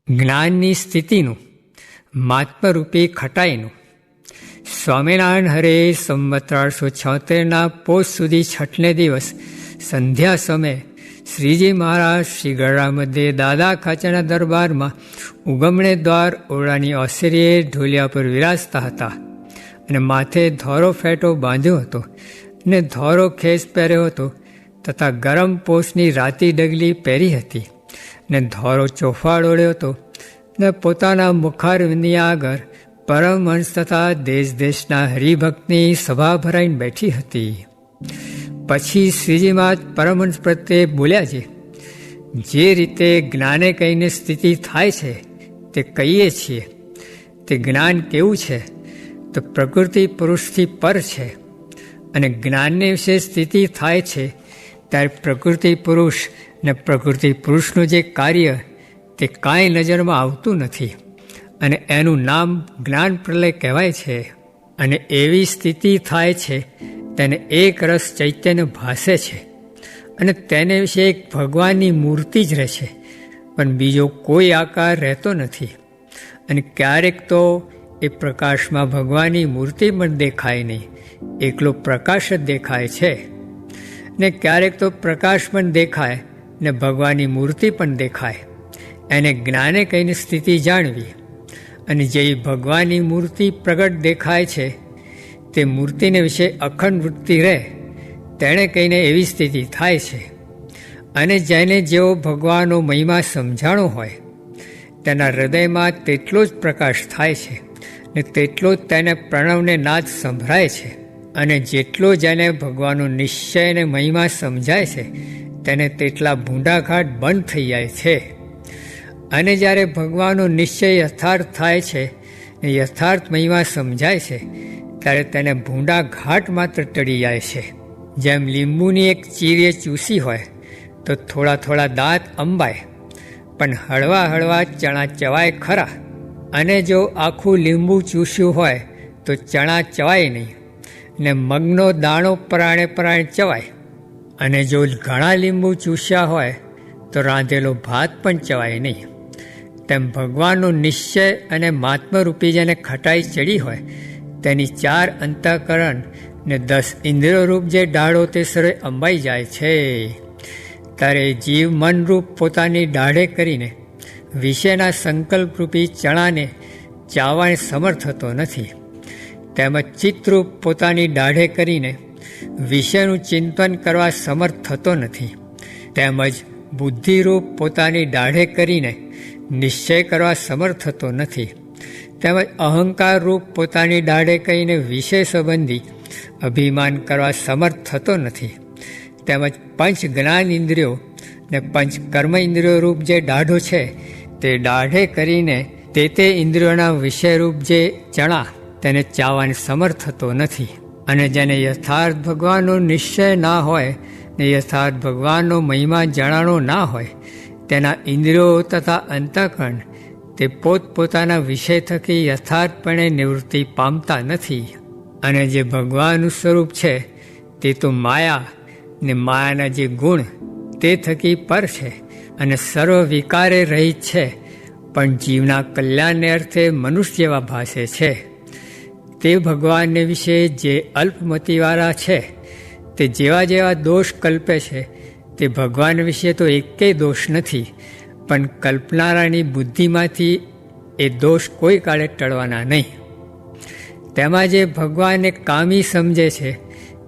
જ્ઞાનની સ્થિતિનું મહાત્મરૂપી ખટાઈનું. સ્વામિનારાયણ હરે સંવત 1876 પોષ સુધી છઠને દિવસ સંધ્યા સમયે શ્રીજી મહારાજ શ્રી ગરડા મધ્યે દાદા ખાચરના દરબારમાં ઉગમણે દ્વાર ઓરડાની ઓસરીએ ઢોલિયા પર વિરાજતા હતા અને માથે ધોરો ફેટો બાંધ્યો હતો અને ધોરો ખેસ પહેર્યો હતો તથા ગરમ પોષની રાતી ડગલી પહેરી હતી ને ધોરો ચોફાડ ઓળ્યો હતો ને પોતાના મુખારવિંદની આગળ પરમહંસ તથા દેશ દેશના હરિભક્તની સભા ભરાઈને બેઠી હતી. પછી શ્રીજીમાં પરમહંસ પ્રત્યે બોલ્યા છે, જે રીતે જ્ઞાને કહીને સ્થિતિ થાય છે તે કહીએ છીએ. તે જ્ઞાન કેવું છે તો પ્રકૃતિ પુરુષથી પર છે, અને જ્ઞાનને વિશે સ્થિતિ થાય છે ત્યારે પ્રકૃતિ પુરુષ ને પ્રકૃતિ પુરુષનું જે કાર્ય તે કાંઈ નજરમાં આવતું નથી, અને એનું નામ જ્ઞાન પ્રલય કહેવાય છે. અને એવી સ્થિતિ થાય છે તેને એક રસ ચૈતન્ય ભાસે છે, અને તેને વિશે એક ભગવાનની મૂર્તિ જ રહે છે, પણ બીજો કોઈ આકાર રહેતો નથી. અને ક્યારેક તો એ પ્રકાશમાં ભગવાનની મૂર્તિ પણ દેખાય નહીં, એકલો પ્રકાશ જ દેખાય છે. ને ક્યારેક તો પ્રકાશ પણ દેખાય ને ભગવાનની મૂર્તિ પણ દેખાય. એને જ્ઞાને કહીને સ્થિતિ જાણવી. અને જે ભગવાનની મૂર્તિ પ્રગટ દેખાય છે તે મૂર્તિને વિશે અખંડ વૃત્તિ રહે, તેણે કહીને એવી સ્થિતિ થાય છે. અને જેને જેવો ભગવાનનો મહિમા સમજાણો હોય તેના હૃદયમાં તેટલો જ પ્રકાશ થાય છે ને તેટલો જ તેને પ્રણવને નાદ સંભળાય છે. અને જેટલો જેને ભગવાનનો નિશ્ચય અને મહિમા સમજાય છે તેને તેટલા ભૂંડાઘાટ બંધ થઈ જાય છે. અને જ્યારે ભગવાનનો નિશ્ચય યથાર્થ થાય છે ને યથાર્થ મહિમા સમજાય છે ત્યારે તેને ભૂંડા ઘાટ માત્ર ટળી જાય છે. જેમ લીંબુની એક ચીરીએ ચૂસી હોય તો થોડા થોડા દાંત અંબાય, પણ હળવા હળવા ચણા ચવાય ખરા. અને જો આખું લીંબુ ચૂસ્યું હોય તો ચણા ચવાય નહીં, ને મગનો દાણો પરાણે પરાણે ચવાય. અને જો ઘણા લીંબુ ચૂસ્યા હોય તો રાંધેલો ભાત પણ ચવાય નહીં. તેમ ભગવાનનો નિશ્ચય અને મહાત્મરૂપી જેને ખટાઈ ચડી હોય તેની 4 અંતઃકરણ ને 10 ઇન્દ્રિયોરૂપ જે દાઢો તે સરે અંબાઈ જાય છે. ત્યારે જીવ મનરૂપ પોતાની દાઢે કરીને વિષયના સંકલ્પરૂપી ચણાને ચાવવાને સમર્થ થતો નથી. તેમજ ચિત્તરૂપ પોતાની દાઢે કરીને વિષયનું ચિંતન કરવા સમર્થ થતો નથી. તેમજ બુદ્ધિરૂપ પોતાની દાઢે કરીને નિશ્ચય કરવા સમર્થ થતો નથી. તેમજ અહંકાર રૂપ પોતાની દાઢે કહીને વિષય સંબંધી અભિમાન કરવા સમર્થ થતો નથી. તેમજ પંચ જ્ઞાન ઇન્દ્રિયો ને પંચ કર્મ ઇન્દ્રિયો રૂપ જે દાઢો છે તે દાઢે કરીને તે ઇન્દ્રિયોના વિષયરૂપ જે ચણા તેને ચાવવાને સમર્થ થતો નથી. અને જેને યથાર્થ ભગવાનનો નિશ્ચય ના હોય ને યથાર્થ ભગવાનનો મહિમા જણાણો ના હોય તેના ઇન્દ્રિયો તથા અંતઃકરણ તે પોતપોતાના વિષય થકી યથાર્થપણે નિવૃત્તિ પામતા નથી. અને જે ભગવાનનું સ્વરૂપ છે તે તો માયા ને માયાના જે ગુણ તે થકી પર છે અને સર્વ વિકારે રહિત છે, પણ જીવના કલ્યાણને અર્થે મનુષ્ય જેવા ભાસે છે. તે ભગવાનને વિશે જે અલ્પમતીવાળા છે તે જેવા જેવા દોષ કલ્પે છે તે ભગવાન વિશે તો એકેય દોષ નથી, પણ કલ્પનારાની બુદ્ધિમાંથી એ દોષ કોઈ કાળે ટળવાના નહીં. તેમાં જે ભગવાનને કામી સમજે છે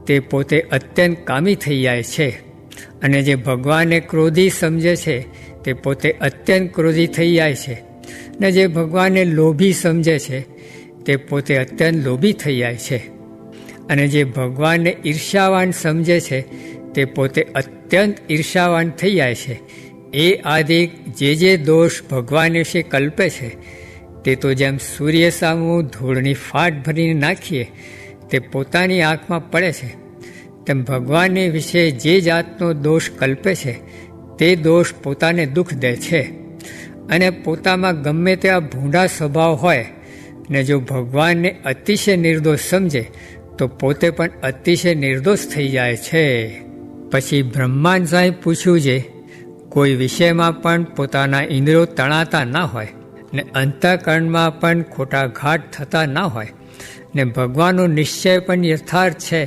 તે પોતે અત્યંત કામી થઈ જાય છે, અને જે ભગવાનને ક્રોધી સમજે છે તે પોતે અત્યંત ક્રોધી થઈ જાય છે, અને જે ભગવાનને લોભી સમજે છે તે પોતે અત્યંત લોભી થઈ જાય છે, અને જે ભગવાનને ઈર્ષાવાન સમજે છે તે પોતે અત્યંત ઈર્ષાવાન થઈ જાય છે. એ આદિ જે દોષ ભગવાન વિશે કલ્પે છે તે તો જેમ સૂર્ય સામું ધૂળની ફાટ ભરીને નાખીએ તે પોતાની આંખમાં પડે છે, તેમ ભગવાનને વિશે જે જાતનો દોષ કલ્પે છે તે દોષ પોતાને દુઃખ દે છે. અને પોતામાં ગમે તેવા ભૂંડા સ્વભાવ હોય ને જો ભગવાનને અતિશય નિર્દોષ સમજે તો પોતે પણ અતિશય નિર્દોષ થઈ જાય છે. પછી બ્રહ્માંડ સાંઈ પૂછ્યું છે, કોઈ વિષયમાં પણ પોતાના ઇન્દ્રિયો તણાતા ના હોય ને અંતઃકરણમાં પણ ખોટા ઘાટ થતા ના હોય ને ભગવાનનો નિશ્ચય પણ યથાર્થ છે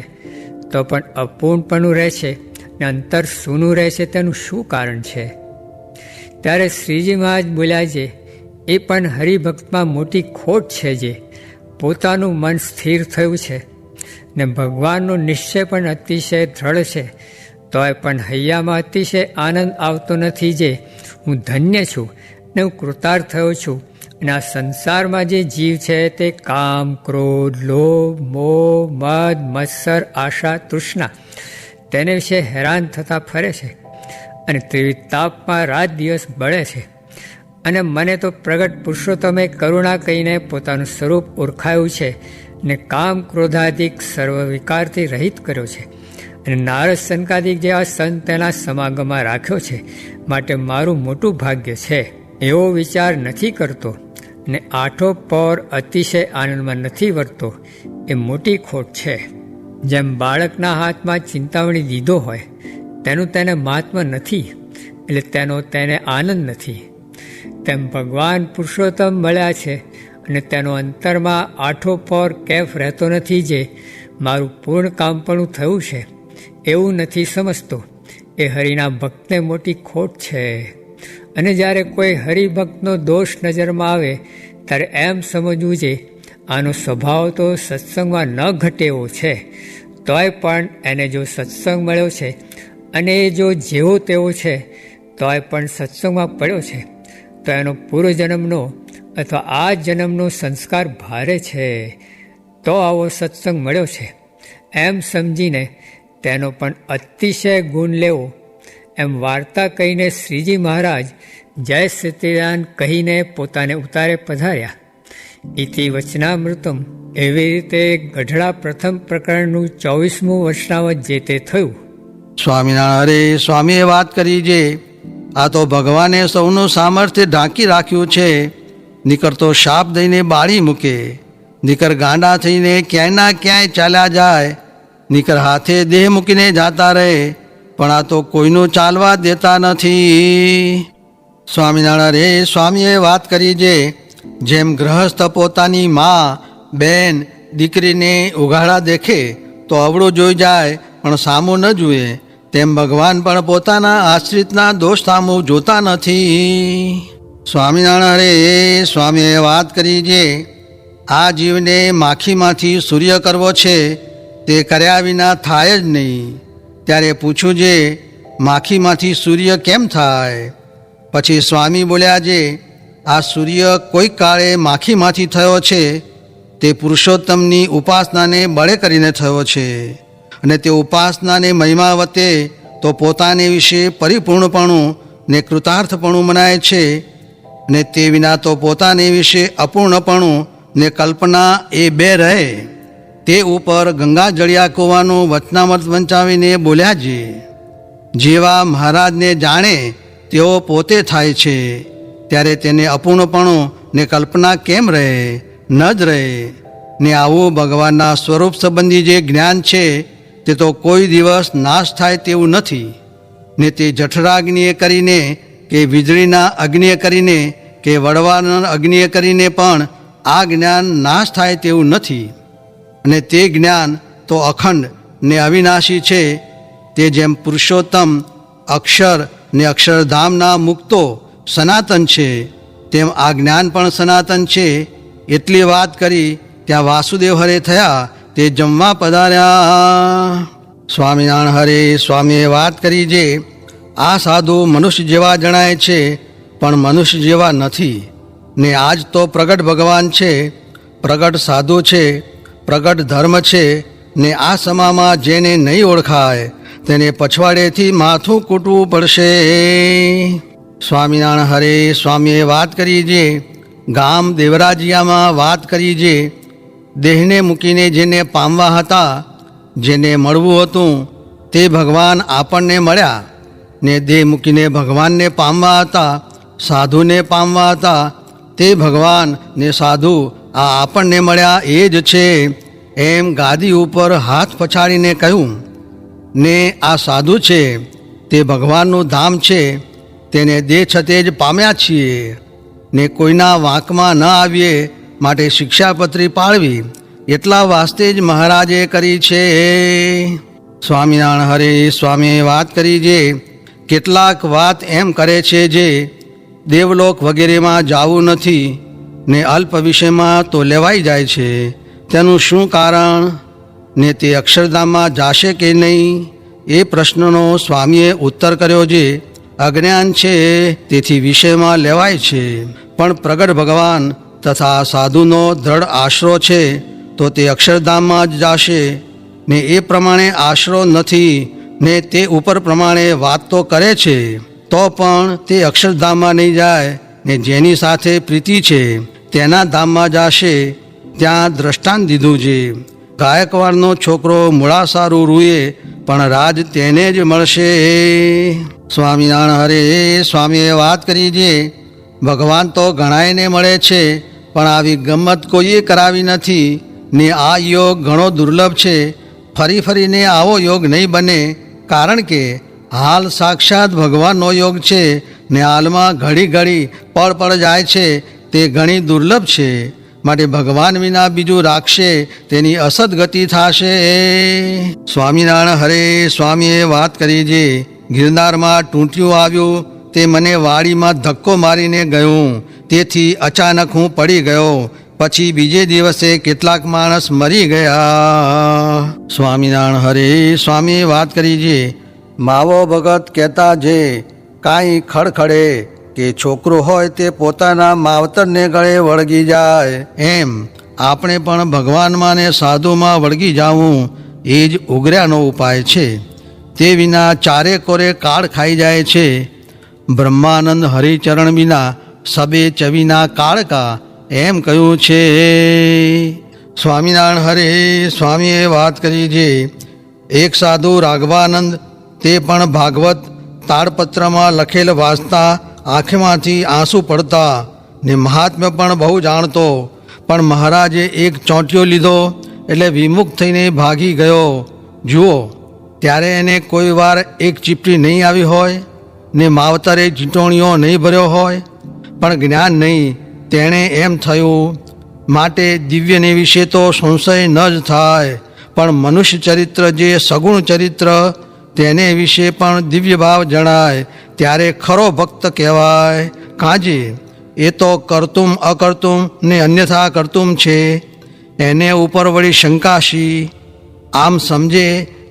તો પણ અપૂર્ણપણું રહે છે ને અંતર સૂનું રહે છે તેનું શું કારણ છે? ત્યારે શ્રીજી મહારાજ બોલ્યા છે, એ પણ હરિભક્તમાં મોટી ખોટ છે જે પોતાનું મન સ્થિર થયું છે ને ભગવાનનો નિશ્ચય પણ અતિશય દ્રઢ છે તોય પણ હૈયામાં અતિશય આનંદ આવતો નથી જે હું ધન્ય છું ને હું કૃતાર્થ થયો છું અને આ સંસારમાં જે જીવ છે તે કામ, ક્રોધ, લોભ, મોહ, મદ, મત્સર, આશા, તૃષ્ણા તેને વિશે હેરાન થતા ફરે છે અને ત્રિવિધ તાપમાં રાત દિવસ બળે છે અને મને તો પ્રગટ પુરુષોત્તમે કરુણા કહીને પોતાનું સ્વરૂપ ઓળખાયું છે ને કામ ક્રોધાદિક સર્વ વિકારથી રહિત કર્યો છે અને નારદ સનકાદિક જેવા સંત તેના સમાગમમાં રાખ્યો છે. માટે મારું મોટું ભાગ્ય છે. એવો વિચાર નથી કરતો ને આઠો પહોર અતિશય આનંદમાં નથી વર્તો એ મોટી ખોટ છે. જેમ બાળકના હાથમાં ચિંતામણી દીધો હોય તેનું તેને મહાત્મા નથી એટલે તેનો તેને આનંદ નથી, તેમ ભગવાન પુરુષોત્તમ મળ્યા છે અને તેનો અંતરમાં આઠો પહોર કેફ રહેતો નથી જે મારું પૂર્ણ કામપણું થયું છે એવું નથી સમજતો. એ હરિના ભક્તને મોટી ખોટ છે. અને જ્યારે કોઈ હરિભક્તનો દોષ નજરમાં આવે ત્યારે એમ સમજવું છે આનો સ્વભાવ તો સત્સંગમાં ન ઘટે એવો છે, તોય પણ એને જો સત્સંગ મળ્યો છે અને એ જો જેવો તેવો છે તોય પણ સત્સંગમાં પડ્યો છે તો એનો પૂર્વજન્મનો અથવા આ જન્મનો સંસ્કાર ભારે છે તો આવો સત્સંગ મળ્યો છે એમ સમજીને તેનો પણ અતિશય ગુણ લેવો. એમ વાર્તા કહીને શ્રીજી મહારાજ જય સચિદાનંદ કહીને પોતાને ઉતારે પધાર્યા. ઇતિ વચનામૃતમ. એવી રીતે ગઢડા પ્રથમ પ્રકરણનું 24મું વર્ષનાવત જે તે થયું. સ્વામિનારાયણ સ્વામીએ વાત કરી છે, આ તો ભગવાને સૌનું સામર્થ્ય ઢાંકી રાખ્યું છે. નીકર તો શાપ દઈને બાળી મૂકે, નીકર ગાંડા થઈને ક્યાંયના ક્યાંય ચાલ્યા જાય, નીકર હાથે દેહ મૂકીને જાતા રહે, પણ આ તો કોઈનું ચાલવા દેતા નથી. સ્વામિનારાયણ સ્વામીએ વાત કરી છે, જેમ ગ્રહસ્થ પોતાની મા, બેન, દીકરીને ઉઘાડા દેખે તો અવળું જોઈ જાય પણ સામું ન જુએ, તેમ ભગવાન પણ પોતાના આશ્રિતના દોષ સામું જોતા નથી. સ્વામિનારાયણ સ્વામીએ વાત કરી છે, આ જીવને માખીમાંથી સૂર્ય કરવો છે તે કર્યા વિના થાય જ નહીં. ત્યારે પૂછ્યું છે, માખીમાંથી સૂર્ય કેમ થાય? પછી સ્વામી બોલ્યા છે, આ સૂર્ય કોઈક કાળે માખીમાંથી થયો છે તે પુરુષોત્તમની ઉપાસનાને બળે કરીને થયો છે અને તે ઉપાસનાને મહિમા વતે તો પોતાને વિશે પરિપૂર્ણપણું ને કૃતાર્થપણું મનાય છે ને તે વિના તો પોતાને વિશે અપૂર્ણપણું ને કલ્પના એ બે રહે. તે ઉપર ગંગા જળિયા કૂવાનું વચનામૃત વંચાવીને બોલ્યા છે, જેવા મહારાજને જાણે તેઓ પોતે થાય છે ત્યારે તેને અપૂર્ણપણું ને કલ્પના કેમ રહે? ન જ રહે. ને આવું ભગવાનના સ્વરૂપ સંબંધી જે જ્ઞાન છે તે તો કોઈ દિવસ નાશ થાય તેવું નથી. ને તે જઠરાગ્નિએ કરીને કે વીજળીના અગ્નિએ કરીને કે વડવાના અગ્નિએ કરીને પણ આ જ્ઞાન નાશ થાય તેવું નથી. અને તે જ્ઞાન તો અખંડ ને અવિનાશી છે. તે જેમ પુરુષોત્તમ અક્ષર ને અક્ષરધામના મુક્તો સનાતન છે તેમ આ જ્ઞાન પણ સનાતન છે. એટલી વાત કરી ત્યાં વાસુદેવ હરે થયા તે જમવા પધાર્યા. સ્વામિનારાયણ હરે સ્વામીએ વાત કરી છે, આ સાધુ મનુષ્ય જેવા જણાય છે પણ મનુષ્ય જેવા નથી. ને આજ તો પ્રગટ ભગવાન છે, પ્રગટ સાધુ છે, પ્રગટ ધર્મ છે. ને આ સમામાં જેને નહીં ઓળખાય તેને પછવાડેથી માથું કૂટવું પડશે. સ્વામિનારાયણ હરે સ્વામીએ વાત કરી છે, ગામ દેવરાજિયામાં વાત કરી છે, દેહને મૂકીને જેને પામવા હતા, જેને મળવું હતું તે ભગવાન આપણને મળ્યા, ને દેહ મૂકીને ભગવાનને પામવા હતા, સાધુને પામવા હતા, તે ભગવાન ને સાધુ આ આપણને મળ્યા એ જ છે. એમ ગાદી ઉપર હાથ પછાડીને કહ્યું. ને આ સાધુ છે તે ભગવાનનું ધામ છે તેને દેહ છતે જ પામ્યા છીએ ને કોઈના વાંકમાં ન આવીએ માટે શિક્ષાપત્રી પાળવી એટલા વાસ્તે જ મહારાજે કરી છે. સ્વામિનારાયણ હરે સ્વામીએ વાત કરી જે કેટલાક વાત એમ કરે છે જે દેવલોક વગેરેમાં જાવું નથી ને અલ્પ વિષયમાં તો લેવાઈ જાય છે, તેનું શું કારણ ને તે અક્ષરધામમાં જાશે કે નહીં એ પ્રશ્નનો સ્વામીએ ઉત્તર કર્યો જે અજ્ઞાન છે તેથી વિષયમાં લેવાય છે, પણ પ્રગટ ભગવાન તથા સાધુનો દ્રઢ આશરો છે તો તે અક્ષરધામમાં જ જાશે ને એ પ્રમાણે આશરો નથી ને તે ઉપર પ્રમાણે વાત તો કરે છે તો પણ તે અક્ષરધામમાં નહીં જાય ને જેની સાથે પ્રીતિ છે તેના ધામમાં જાશે. ત્યાં દ્રષ્ટાંત દીધું છે, ગાયકવાડનો છોકરો મૂળાસારું રૂએ પણ રાજ તેને જ મળશે. સ્વામિનારાયણ હરે સ્વામીએ વાત કરી છે ભગવાન તો ઘણાયને મળે છે પણ આવી ગમ્મત કોઈએ કરાવી નથી ને આ યોગ ઘણો દુર્લભ છે. ફરી ફરીને આવો યોગ નહીં બને, કારણ કે હાલ સાક્ષાત ભગવાનનો યોગ છે ને હાલમાં ઘડી ઘડી પળ પળ જાય છે તે ઘણી દુર્લભ છે, માટે ભગવાન વિના બીજું રાખશે તેની અસદ ગતિ થશે. સ્વામિનારાયણ હરે સ્વામીએ વાત કરી છે ગિરનારમાં ટૂંટિયું આવ્યું તે મને વાડીમાં ધક્કો મારીને ગયું, તેથી અચાનક હું પડી ગયો, પછી બીજે દિવસે કેટલાક માણસ મરી ગયા. સ્વામિનારાયણ હરે સ્વામીએ વાત કરી છે માવો ભગત કહેતા જે કાંઈ ખડખડે કે છોકરો હોય તે પોતાના માવતરને ગળે વળગી જાય, એમ આપણે પણ ભગવાનમાં ને સાધુમાં વળગી જાવું એ જ ઉગર્યાનો ઉપાય છે. તે વિના ચારે કોરે કાળ ખાઈ જાય છે. બ્રહ્માનંદ હરિચરણ વિના સબે ચવીના કાળકા એમ કહ્યું છે. સ્વામિનારાયણ હરે સ્વામીએ વાત કરી છે એક સાધુ રાઘવાનંદ તે પણ ભાગવત તાડપત્રમાં લખેલ વાંચતા આંખમાંથી આંસુ પડતા ને મહાત્મ્ય પણ બહુ જાણતો, પણ મહારાજે એક ચોંટિયો લીધો એટલે વિમુખ થઈને ભાગી ગયો. જુઓ, ત્યારે એને કોઈ વાર એક ચીપટી નહીં આવી હોય ને માવતરે ચીટોણીઓ નહીં ભર્યો હોય, પણ જ્ઞાન નહીં તેણે એમ થયું. માટે દિવ્યને વિશે તો સંશય ન જ થાય, પણ મનુષ્ય ચરિત્ર જે સગુણ ચરિત્ર તેને વિશે પણ દિવ્ય ભાવ જણાય ત્યારે ખરો ભક્ત કહેવાય. કાજે એ તો કરતુમ અકર્તુમ ને અન્યથા કરતુમ છે, એને ઉપર વળી શંકાશી. આમ સમજે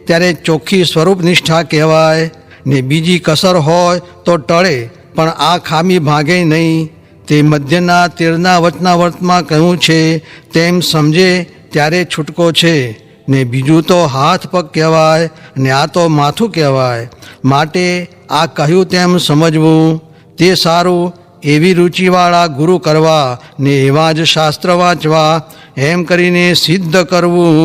ત્યારે ચોખ્ખી સ્વરૂપ નિષ્ઠા કહેવાય ને બીજી કસર હોય તો ટળે પણ આ ખામી ભાગે નહીં. તે મધ્યના તીરના વચનાવર્તમાં કહ્યું છે તેમ સમજે ત્યારે છૂટકો છે, ને બીજું તો હાથ પગ કહેવાય ને આ તો માથું કહેવાય. માટે આ કહ્યું તેમ સમજવું તે સારું. એવી રુચિવાળા ગુરુ કરવા ને એવા જ શાસ્ત્ર વાંચવા એમ કરીને સિદ્ધ કરવું.